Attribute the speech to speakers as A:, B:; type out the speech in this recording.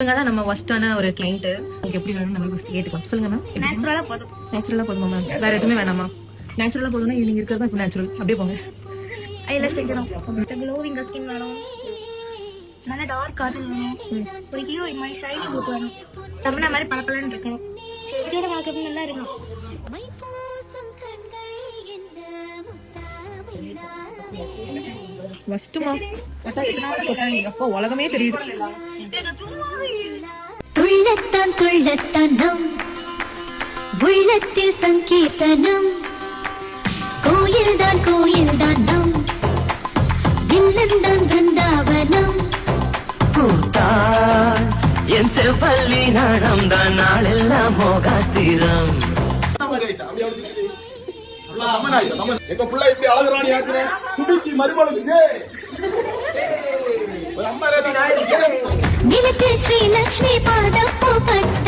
A: தான் நம்ம ஃபர்ஸ்டான ஒரு கிளைண்ட். உங்களுக்கு எப்படி வேணும் நம்ம ஃபர்ஸ்ட் கேட்டுக்கலாம். சொல்லுங்க மேம்.
B: நேச்சுரலா போதும்.
A: நேச்சுரலா போதுமா மேம்? வேற எதுவுமே வேணாமா? நேச்சுரலா போதும்னா நீங்க இருக்கிறது இப்போ நேச்சுரல். அப்படியே போங்க.
B: ஐல ஷேக்கணும். க்ளோவிங் ஸ்கின் வேணும். நல்ல டார்க் காட்டன் வேணும். ஒரு ஹீரோயின் மாதிரி ஷைனி லுக் வேணும். தமிழா மாதிரி பளபளன்னு இருக்கணும். செடியோட மேக்கப் நல்லா இருக்கணும்.
A: ஃபர்ஸ்ட்மா அப்பா உலகமே தெரியுது.
C: துள்ளத்தான் துள்ளத்தான் நம் உள்ளத்தில் சங்கீர்த்தனம். கோயில்தான் கோயில்தான் நம் இல்லந்தான் பிருந்தாவனம்.
D: பூத்தான் என் செவ்வல்லி நடந்தான் நாளெல்லாம் மோகாஸ்திரம்.
E: எங்க பிள்ளை இப்படி அழகுறானி ஆக்குறேன். சுபிக்கு மறுபடியும்
C: நிலத்தில் ஸ்ரீ லட்சுமி பாதம் பூப்பட்ட